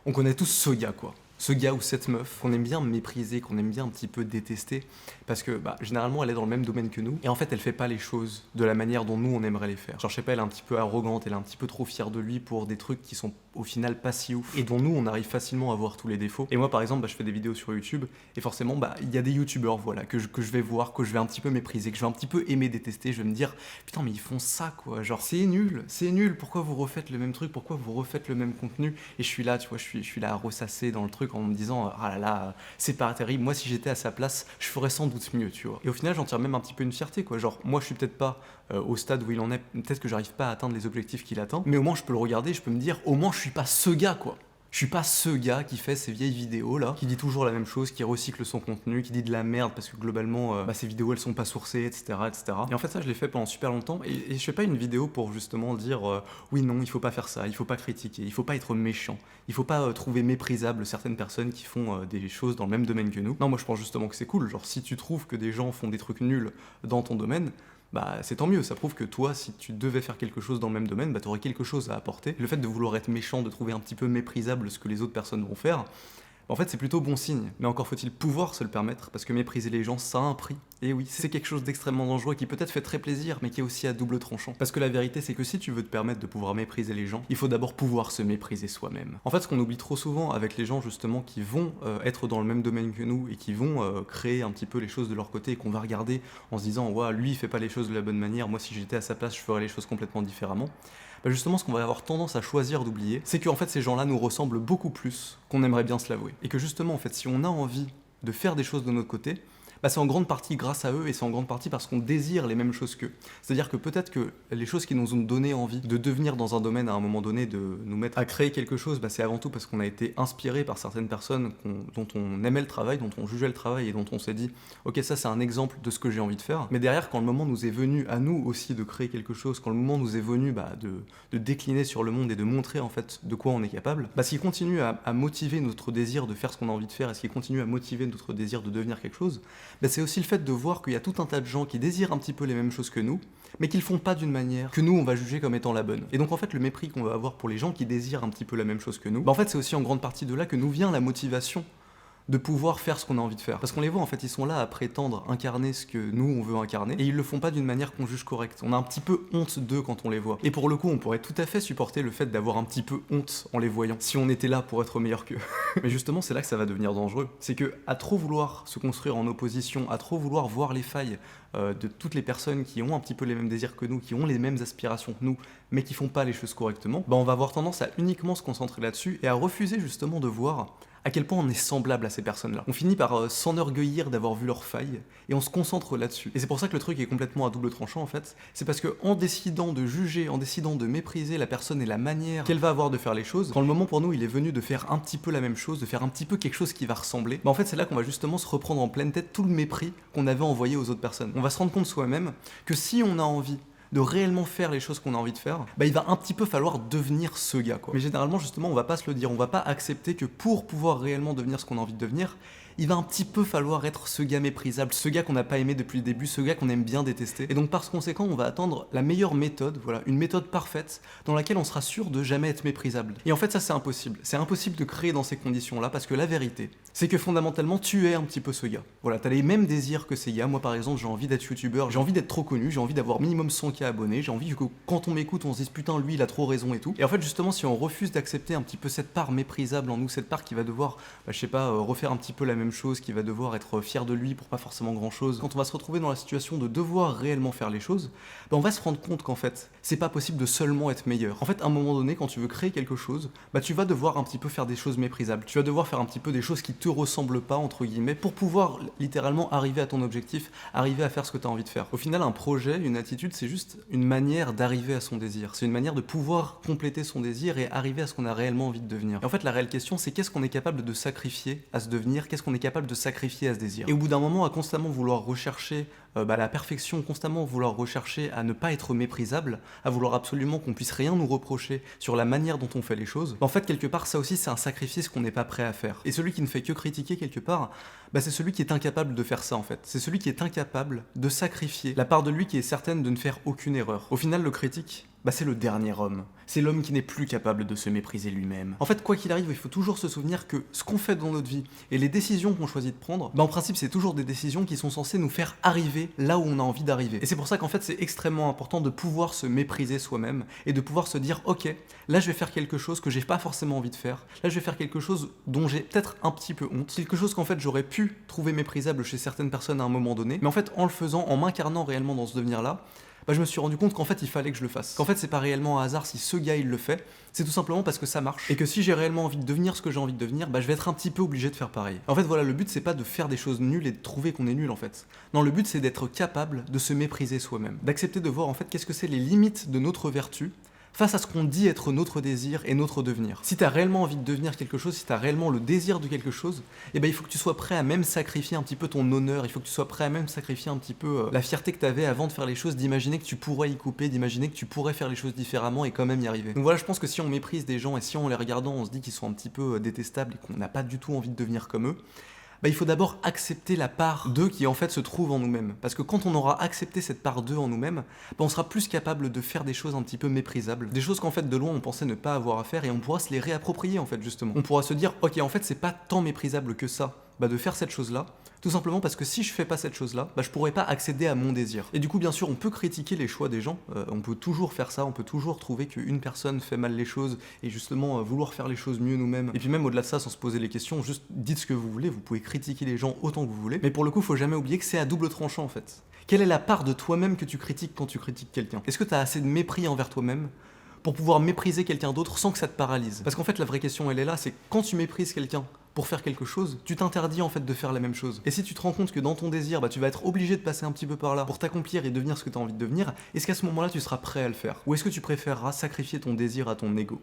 On connaît tous ce gars, quoi. Ce gars ou cette meuf qu'on aime bien mépriser, qu'on aime bien un petit peu détester, parce que généralement elle est dans le même domaine que nous, et en fait elle fait pas les choses de la manière dont nous on aimerait les faire. Genre je sais pas, elle est un petit peu arrogante, elle est un petit peu trop fière de lui pour des trucs qui sont au final pas si ouf, et dont nous on arrive facilement à voir tous les défauts. Et moi par exemple, je fais des vidéos sur YouTube, et forcément il y a des youtubeurs voilà, que je vais voir, que je vais un petit peu mépriser, que je vais un petit peu aimer détester, je vais me dire putain mais ils font ça quoi, genre c'est nul, pourquoi vous refaites le même truc, pourquoi vous refaites le même contenu, et je suis là, tu vois, je suis là à ressasser dans le truc en me disant ah là là, c'est pas terrible, moi si j'étais à sa place, je ferais sans doute mieux, tu vois. Et au final, j'en tire même un petit peu une fierté, quoi. Genre, moi je suis peut-être pas au stade où il en est, peut-être que j'arrive pas à atteindre les objectifs qu'il atteint, mais au moins je peux le regarder, je peux me dire, au moins je suis pas ce gars, quoi. Je suis pas ce gars qui fait ces vieilles vidéos là, qui dit toujours la même chose, qui recycle son contenu, qui dit de la merde parce que globalement ces vidéos elles sont pas sourcées, etc. etc. Et en fait ça je l'ai fait pendant super longtemps et je fais pas une vidéo pour justement dire oui non il faut pas faire ça, il faut pas critiquer, il faut pas être méchant, il faut pas trouver méprisable certaines personnes qui font des choses dans le même domaine que nous. Non moi je pense justement que c'est cool, genre si tu trouves que des gens font des trucs nuls dans ton domaine, c'est tant mieux, ça prouve que toi, si tu devais faire quelque chose dans le même domaine, t'aurais quelque chose à apporter. Le fait de vouloir être méchant, de trouver un petit peu méprisable ce que les autres personnes vont faire, en fait c'est plutôt bon signe. Mais encore faut-il pouvoir se le permettre, parce que mépriser les gens, ça a un prix. Et oui, c'est quelque chose d'extrêmement dangereux qui peut-être fait très plaisir, mais qui est aussi à double tranchant. Parce que la vérité, c'est que si tu veux te permettre de pouvoir mépriser les gens, il faut d'abord pouvoir se mépriser soi-même. En fait, ce qu'on oublie trop souvent avec les gens justement qui vont être dans le même domaine que nous et qui vont créer un petit peu les choses de leur côté et qu'on va regarder en se disant ouais, lui il fait pas les choses de la bonne manière, moi si j'étais à sa place je ferais les choses complètement différemment. Justement, ce qu'on va avoir tendance à choisir d'oublier, c'est qu'en fait ces gens-là nous ressemblent beaucoup plus qu'on aimerait bien se l'avouer. Et que justement, en fait, si on a envie de faire des choses de notre côté, c'est en grande partie grâce à eux et c'est en grande partie parce qu'on désire les mêmes choses qu'eux. C'est-à-dire que peut-être que les choses qui nous ont donné envie de devenir dans un domaine à un moment donné, de nous mettre à créer quelque chose, c'est avant tout parce qu'on a été inspiré par certaines personnes dont on aimait le travail, dont on jugeait le travail et dont on s'est dit ok ça c'est un exemple de ce que j'ai envie de faire. Mais derrière quand le moment nous est venu à nous aussi de créer quelque chose, quand le moment nous est venu de décliner sur le monde et de montrer en fait de quoi on est capable, ce qui continue à motiver notre désir de faire ce qu'on a envie de faire et ce qui continue à motiver notre désir de devenir quelque chose, c'est aussi le fait de voir qu'il y a tout un tas de gens qui désirent un petit peu les mêmes choses que nous, mais qui le font pas d'une manière que nous on va juger comme étant la bonne. Et donc en fait le mépris qu'on va avoir pour les gens qui désirent un petit peu la même chose que nous, en fait c'est aussi en grande partie de là que nous vient la motivation de pouvoir faire ce qu'on a envie de faire. Parce qu'on les voit, en fait, ils sont là à prétendre incarner ce que nous, on veut incarner, et ils le font pas d'une manière qu'on juge correcte. On a un petit peu honte d'eux quand on les voit. Et pour le coup, on pourrait tout à fait supporter le fait d'avoir un petit peu honte en les voyant, si on était là pour être meilleur qu'eux. Mais justement, c'est là que ça va devenir dangereux. C'est que, à trop vouloir se construire en opposition, à trop vouloir voir les failles de toutes les personnes qui ont un petit peu les mêmes désirs que nous, qui ont les mêmes aspirations que nous, mais qui font pas les choses correctement, on va avoir tendance à uniquement se concentrer là-dessus et à refuser justement de voir à quel point on est semblable à ces personnes-là. On finit par s'enorgueillir d'avoir vu leurs failles et on se concentre là-dessus. Et c'est pour ça que le truc est complètement à double tranchant en fait. C'est parce que en décidant de juger, en décidant de mépriser la personne et la manière qu'elle va avoir de faire les choses, quand le moment pour nous il est venu de faire un petit peu la même chose, de faire un petit peu quelque chose qui va ressembler, en fait c'est là qu'on va justement se reprendre en pleine tête tout le mépris qu'on avait envoyé aux autres personnes. On va se rendre compte soi-même que si on a envie de réellement faire les choses qu'on a envie de faire, il va un petit peu falloir devenir ce gars quoi. Mais généralement justement on va pas se le dire, on va pas accepter que pour pouvoir réellement devenir ce qu'on a envie de devenir, il va un petit peu falloir être ce gars méprisable, ce gars qu'on n'a pas aimé depuis le début, ce gars qu'on aime bien détester. Et donc par conséquent, on va attendre la meilleure méthode, voilà, une méthode parfaite dans laquelle on sera sûr de jamais être méprisable. Et en fait ça c'est impossible. C'est impossible de créer dans ces conditions-là parce que la vérité, c'est que fondamentalement tu es un petit peu ce gars. Voilà, t'as les mêmes désirs que ces gars. Moi par exemple, j'ai envie d'être youtubeur, j'ai envie d'être trop connu, j'ai envie d'avoir minimum 100K abonnés, j'ai envie que quand on m'écoute, on se dise putain lui il a trop raison et tout. Et en fait justement si on refuse d'accepter un petit peu cette part méprisable en nous, cette part qui va devoir, je sais pas, refaire un petit peu la même chose, qui va devoir être fier de lui pour pas forcément grand chose, quand on va se retrouver dans la situation de devoir réellement faire les choses, on va se rendre compte qu'en fait c'est pas possible de seulement être meilleur. En fait à un moment donné quand tu veux créer quelque chose, tu vas devoir un petit peu faire des choses méprisables, tu vas devoir faire un petit peu des choses qui te ressemblent pas entre guillemets pour pouvoir littéralement arriver à ton objectif, arriver à faire ce que tu as envie de faire. Au final un projet, une attitude c'est juste une manière d'arriver à son désir, c'est une manière de pouvoir compléter son désir et arriver à ce qu'on a réellement envie de devenir. Et en fait la réelle question c'est qu'est-ce qu'on est capable de sacrifier à se devenir, qu'est-ce qu'on est capable de sacrifier à ce désir. Et au bout d'un moment, à constamment vouloir rechercher la perfection, constamment vouloir rechercher à ne pas être méprisable, à vouloir absolument qu'on puisse rien nous reprocher sur la manière dont on fait les choses, en fait quelque part ça aussi c'est un sacrifice qu'on n'est pas prêt à faire. Et celui qui ne fait que critiquer quelque part, c'est celui qui est incapable de faire ça en fait. C'est celui qui est incapable de sacrifier la part de lui qui est certaine de ne faire aucune erreur. Au final le critique, c'est le dernier homme. C'est l'homme qui n'est plus capable de se mépriser lui-même. En fait, quoi qu'il arrive, il faut toujours se souvenir que ce qu'on fait dans notre vie et les décisions qu'on choisit de prendre, en principe, c'est toujours des décisions qui sont censées nous faire arriver là où on a envie d'arriver. Et c'est pour ça qu'en fait, c'est extrêmement important de pouvoir se mépriser soi-même et de pouvoir se dire, ok, là, je vais faire quelque chose que j'ai pas forcément envie de faire. Là, je vais faire quelque chose dont j'ai peut-être un petit peu honte. Quelque chose qu'en fait, j'aurais pu trouver méprisable chez certaines personnes à un moment donné. Mais en fait, en le faisant, en m'incarnant réellement dans ce devenir-là, je me suis rendu compte qu'en fait il fallait que je le fasse. Qu'en fait c'est pas réellement un hasard si ce gars il le fait, c'est tout simplement parce que ça marche. Et que si j'ai réellement envie de devenir ce que j'ai envie de devenir, je vais être un petit peu obligé de faire pareil. En fait voilà, le but c'est pas de faire des choses nulles et de trouver qu'on est nul en fait. Non, le but c'est d'être capable de se mépriser soi-même. D'accepter de voir en fait qu'est-ce que c'est les limites de notre vertu face à ce qu'on dit être notre désir et notre devenir. Si t'as réellement envie de devenir quelque chose, si t'as réellement le désir de quelque chose, il faut que tu sois prêt à même sacrifier un petit peu ton honneur, il faut que tu sois prêt à même sacrifier un petit peu la fierté que t'avais avant de faire les choses, d'imaginer que tu pourrais y couper, d'imaginer que tu pourrais faire les choses différemment et quand même y arriver. Donc voilà, je pense que si on méprise des gens et si en les regardant on se dit qu'ils sont un petit peu détestables et qu'on n'a pas du tout envie de devenir comme eux, il faut d'abord accepter la part d'eux qui en fait se trouve en nous-mêmes. Parce que quand on aura accepté cette part d'eux en nous-mêmes, on sera plus capable de faire des choses un petit peu méprisables. Des choses qu'en fait de loin on pensait ne pas avoir à faire et on pourra se les réapproprier en fait justement. On pourra se dire, ok en fait c'est pas tant méprisable que ça de faire cette chose-là, tout simplement parce que si je fais pas cette chose-là, je pourrais pas accéder à mon désir. Et du coup, bien sûr, on peut critiquer les choix des gens, on peut toujours faire ça, on peut toujours trouver qu'une personne fait mal les choses et justement vouloir faire les choses mieux nous-mêmes. Et puis même au-delà de ça, sans se poser les questions, juste dites ce que vous voulez, vous pouvez critiquer les gens autant que vous voulez, mais pour le coup, faut jamais oublier que c'est à double tranchant en fait. Quelle est la part de toi-même que tu critiques quand tu critiques quelqu'un? Est-ce que tu as assez de mépris envers toi-même pour pouvoir mépriser quelqu'un d'autre sans que ça te paralyse? Parce qu'en fait, la vraie question, elle est là, c'est quand tu méprises quelqu'un pour faire quelque chose, tu t'interdis en fait de faire la même chose. Et si tu te rends compte que dans ton désir, tu vas être obligé de passer un petit peu par là pour t'accomplir et devenir ce que tu as envie de devenir, est-ce qu'à ce moment-là, tu seras prêt à le faire? Ou est-ce que tu préféreras sacrifier ton désir à ton ego?